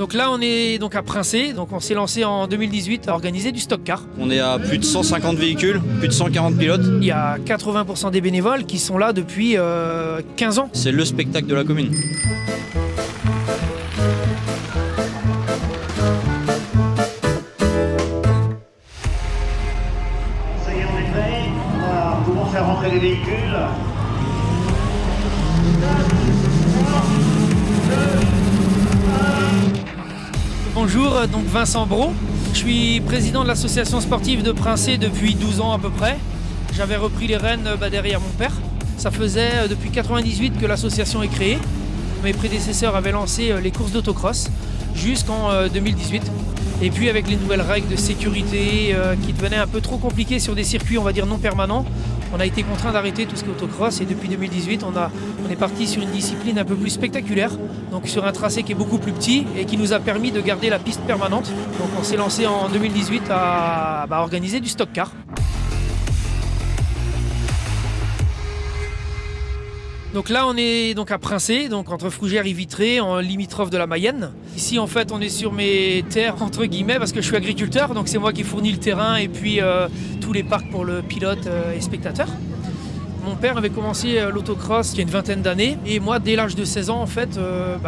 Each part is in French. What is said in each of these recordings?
Donc là, on est donc à Princé. Donc on s'est lancé en 2018 à organiser du stock car. On est à plus de 150 véhicules, plus de 140 pilotes. Il y a 80% des bénévoles qui sont là depuis 15 ans. C'est le spectacle de la commune. Ça y est, on est prêt. Nous pouvons faire rentrer les véhicules. Bonjour, donc Vincent Brault. Je suis président de l'association sportive de Princé depuis 12 ans à peu près. J'avais repris les rênes derrière mon père. Ça faisait depuis 1998 que l'association est créée. Mes prédécesseurs avaient lancé les courses d'autocross jusqu'en 2018. Et puis avec les nouvelles règles de sécurité qui devenaient un peu trop compliquées sur des circuits, on va dire non permanents, on a été contraint d'arrêter tout ce qui est autocross et depuis 2018 on est parti sur une discipline un peu plus spectaculaire, donc sur un tracé qui est beaucoup plus petit et qui nous a permis de garder la piste permanente. Donc on s'est lancé en 2018 à organiser du stock car. Donc là, on est donc à Princé, donc entre Fougères et Vitré, en limitrophe de la Mayenne. Ici, en fait, on est sur mes terres, entre guillemets, parce que je suis agriculteur, donc c'est moi qui fournis le terrain et puis tous les parcs pour le pilote et spectateur. Mon père avait commencé l'autocross il y a une vingtaine d'années et moi, dès l'âge de 16 ans, en fait,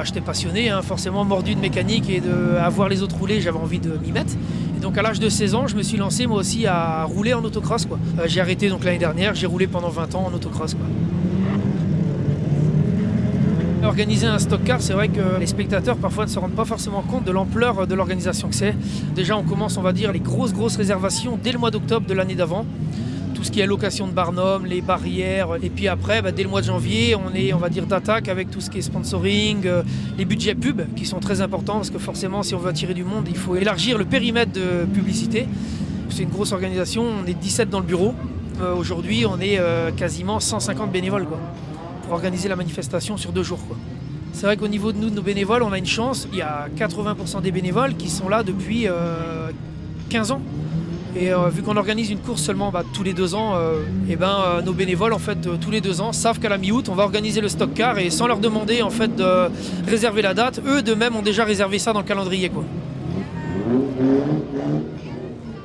j'étais passionné, forcément mordu de mécanique et à voir les autres rouler, j'avais envie de m'y mettre. Et donc à l'âge de 16 ans, je me suis lancé moi aussi à rouler en autocross, quoi. J'ai arrêté donc l'année dernière, j'ai roulé pendant 20 ans en autocross, quoi. Organiser un stock car, c'est vrai que les spectateurs parfois ne se rendent pas forcément compte de l'ampleur de l'organisation que c'est. Déjà on commence, on va dire, les grosses réservations dès le mois d'octobre de l'année d'avant. Tout ce qui est location de barnum, les barrières, et puis après, dès le mois de janvier, on est, on va dire, d'attaque avec tout ce qui est sponsoring, les budgets pub qui sont très importants parce que forcément si on veut attirer du monde, il faut élargir le périmètre de publicité. C'est une grosse organisation, on est 17 dans le bureau. Aujourd'hui on est quasiment 150 bénévoles, quoi, pour organiser la manifestation sur 2 jours, quoi. C'est vrai qu'au niveau de nous, de nos bénévoles, on a une chance. Il y a 80% des bénévoles qui sont là depuis 15 ans. Et vu qu'on organise une course seulement tous les 2 ans, nos bénévoles, en fait, tous les 2 ans, savent qu'à la mi-août, on va organiser le stock car et sans leur demander en fait, de réserver la date, eux de même ont déjà réservé ça dans le calendrier, quoi.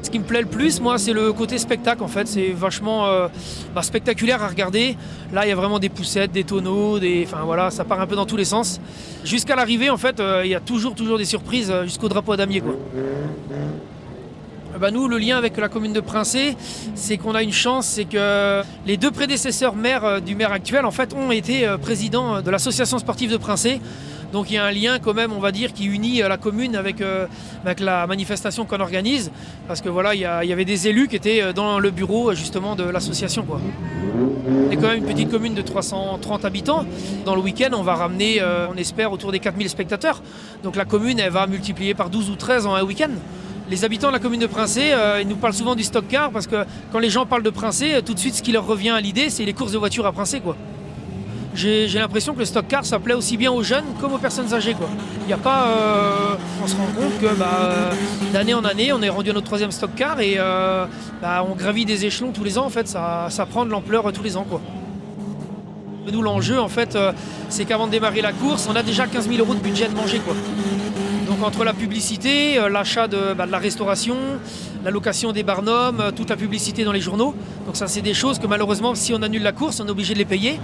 Ce qui me plaît le plus, moi, c'est le côté spectacle, en fait. C'est vachement spectaculaire à regarder. Là, il y a vraiment des poussettes, des tonneaux, ça part un peu dans tous les sens. Jusqu'à l'arrivée, en fait, il y a toujours des surprises jusqu'au drapeau à damier, quoi. Nous, le lien avec la commune de Princé, c'est qu'on a une chance, c'est que les 2 prédécesseurs maires du maire actuel, en fait, ont été présidents de l'association sportive de Princé. Donc il y a un lien quand même, on va dire, qui unit la commune avec la manifestation qu'on organise. Parce que voilà, il y avait des élus qui étaient dans le bureau justement de l'association, quoi. On est quand même une petite commune de 330 habitants. Dans le week-end, on va ramener, on espère, autour des 4000 spectateurs. Donc la commune, elle va multiplier par 12 ou 13 en un week-end. Les habitants de la commune de Princé, ils nous parlent souvent du stock car parce que quand les gens parlent de Princé, tout de suite ce qui leur revient à l'idée, c'est les courses de voitures à Princé, quoi. J'ai l'impression que le stock car, ça plaît aussi bien aux jeunes comme aux personnes âgées, quoi. Il y a pas, on se rend compte que d'année en année, on est rendu à notre 3e stock car et on gravit des échelons tous les ans. En fait, ça prend de l'ampleur tous les ans, quoi. Nous, l'enjeu, en fait, c'est qu'avant de démarrer la course, on a déjà 15 000 € de budget de manger, quoi. Donc entre la publicité, l'achat de la restauration, la location des barnums, toute la publicité dans les journaux. Donc ça, c'est des choses que malheureusement, si on annule la course, on est obligé de les payer.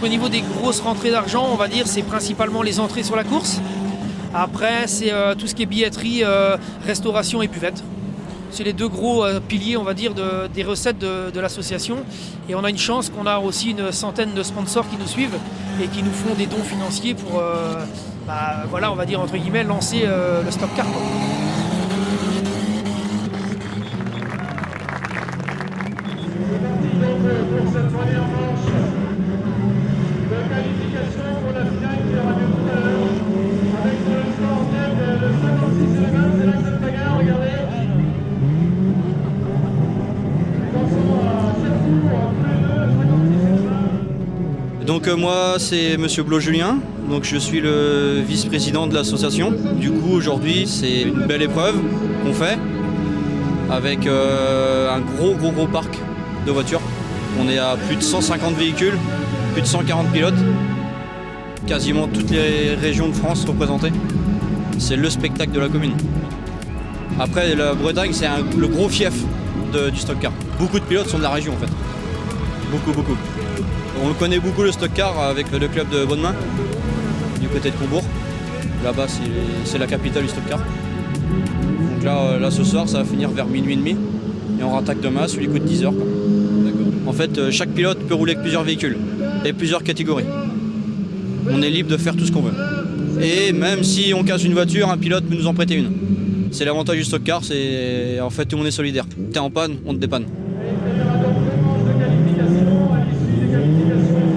Au niveau des grosses rentrées d'argent, on va dire, c'est principalement les entrées sur la course. Après, c'est tout ce qui est billetterie, restauration et buvette. C'est les 2 gros piliers, on va dire, des recettes de l'association. Et on a une chance qu'on a aussi une centaine de sponsors qui nous suivent et qui nous font des dons financiers pour, on va dire, entre guillemets, lancer le stock car, quoi. Pour cette première manche de qualification pour la finale qui aura lieu tout à l'heure, avec pour le score net le 56 et le 20, c'est là que cette bagarre, regardez. Attention à 7 tours, tous les deux, 56 et le 20. Donc moi, c'est Monsieur Brault Julien. Donc je suis le vice-président de l'association. Du coup, aujourd'hui, c'est une belle épreuve qu'on fait avec un gros parc de voitures. On est à plus de 150 véhicules, plus de 140 pilotes, quasiment toutes les régions de France représentées. c'est le spectacle de la commune. Après, la Bretagne, c'est le gros fief du stock car. Beaucoup de pilotes sont de la région en fait. Beaucoup. On le connaît beaucoup le stock car avec le club de Bonnemain, du côté de Combourg. Là-bas, c'est la capitale du stock car. Donc là, ce soir, ça va finir vers minuit et demi. Et on rattaque demain sur les coups de 10 heures. En fait, chaque pilote peut rouler avec plusieurs véhicules et plusieurs catégories. On est libre de faire tout ce qu'on veut. Et même si on casse une voiture, un pilote peut nous en prêter une. C'est l'avantage du stock car, c'est en fait tout le monde est solidaire. T'es en panne, on te dépanne. Il y aura donc deux manches de qualification. À l'issue des qualifications, les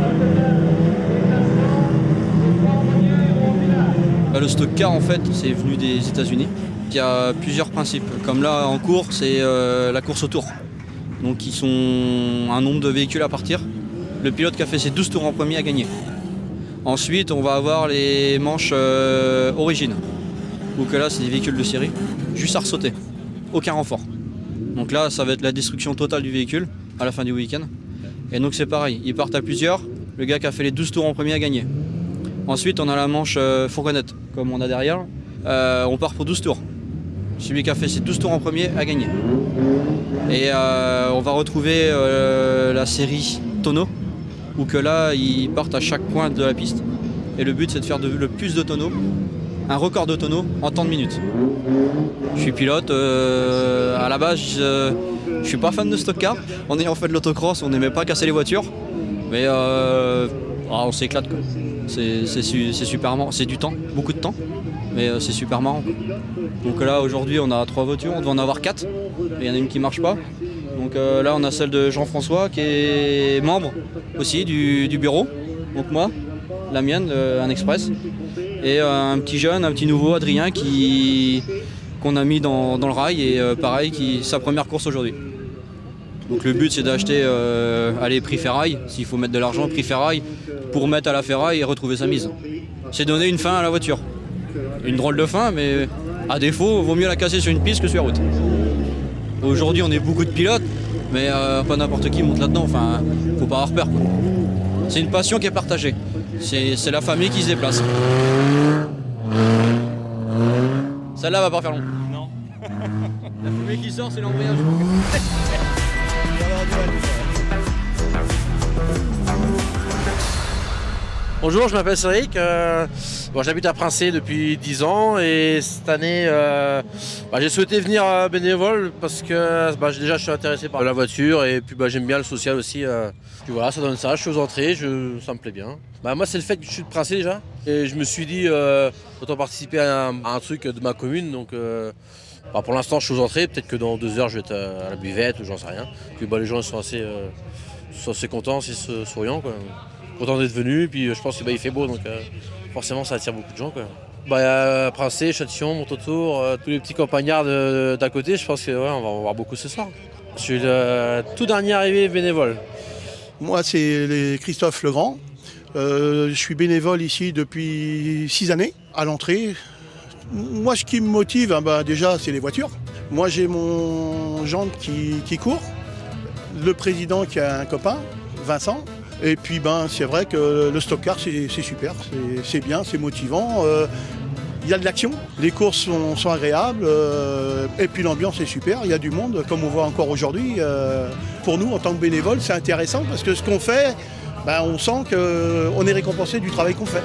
trois premiers iront en finale. Le stock car, en fait, c'est venu des États-Unis. Il y a plusieurs principes. Comme là, en cours, c'est la course au tour. Donc, ils sont un nombre de véhicules à partir. Le pilote qui a fait ses 12 tours en premier a gagné. Ensuite, on va avoir les manches origines. Donc là, c'est des véhicules de série, juste à ressauter. Aucun renfort. Donc là, ça va être la destruction totale du véhicule à la fin du week-end. Et donc c'est pareil, ils partent à plusieurs. Le gars qui a fait les 12 tours en premier a gagné. Ensuite, on a la manche fourgonnette, comme on a derrière. On part pour 12 tours. Celui qui a fait ses 12 tours en premier a gagné. Et on va retrouver la série tonneau, où que là, ils partent à chaque point de la piste. Et le but, c'est de faire le plus de tonneaux, un record de tonneaux en temps de minutes. Je suis pilote, à la base, je suis pas fan de stock car. En ayant fait de l'autocross, on n'aimait pas casser les voitures. Mais on s'éclate quoi. C'est super marrant, c'est du temps, beaucoup de temps. Mais c'est super marrant. Donc là aujourd'hui on a 3 voitures, on devait en avoir 4. Mais il y en a une qui marche pas. Donc là on a celle de Jean-François qui est membre aussi du bureau. Donc moi, la mienne, un express. Et un petit jeune, un petit nouveau, Adrien, qu'on a mis dans le rail et pareil, sa première course aujourd'hui. Donc le but c'est d'acheter prix ferraille, s'il faut mettre de l'argent, prix ferraille, pour mettre à la ferraille et retrouver sa mise. C'est donner une fin à la voiture. Une drôle de fin, mais à défaut, vaut mieux la casser sur une piste que sur la route. Aujourd'hui on est beaucoup de pilotes, mais pas n'importe qui monte là-dedans, enfin, faut pas avoir peur quoi. C'est une passion qui est partagée. C'est la famille qui se déplace. Celle-là va pas faire long. Non. La fumée qui sort, c'est l'embrayage. Bonjour, je m'appelle Cédric. J'habite à Princé depuis 10 ans et cette année, j'ai souhaité venir bénévole parce que déjà je suis intéressé par la voiture et puis j'aime bien le social aussi. Puis voilà, ça donne ça, je suis aux entrées, ça me plaît bien. Moi c'est le fait que je suis de Princé déjà et je me suis dit autant participer à un truc de ma commune. Donc pour l'instant je suis aux entrées, peut-être que dans 2 heures je vais être à la buvette ou j'en sais rien. Puis les gens sont assez contents, assez souriants quoi. Content d'être venu, puis je pense qu'il fait beau, donc forcément ça attire beaucoup de gens quoi. Princé, Châtillon, Montautour, tous les petits campagnards d'à côté, je pense qu'on va en voir beaucoup ce soir. Je suis le tout dernier arrivé bénévole. Moi c'est Christophe Legrand, je suis bénévole ici depuis 6 années à l'entrée. Moi ce qui me motive, déjà c'est les voitures. Moi j'ai mon gendre qui court, le président qui a un copain, Vincent. Et puis c'est vrai que le stock car c'est super, c'est bien, c'est motivant. Il y a de l'action, les courses sont agréables et puis l'ambiance est super, il y a du monde comme on voit encore aujourd'hui. Pour nous en tant que bénévoles c'est intéressant parce que ce qu'on fait, on sent qu'on est récompensé du travail qu'on fait.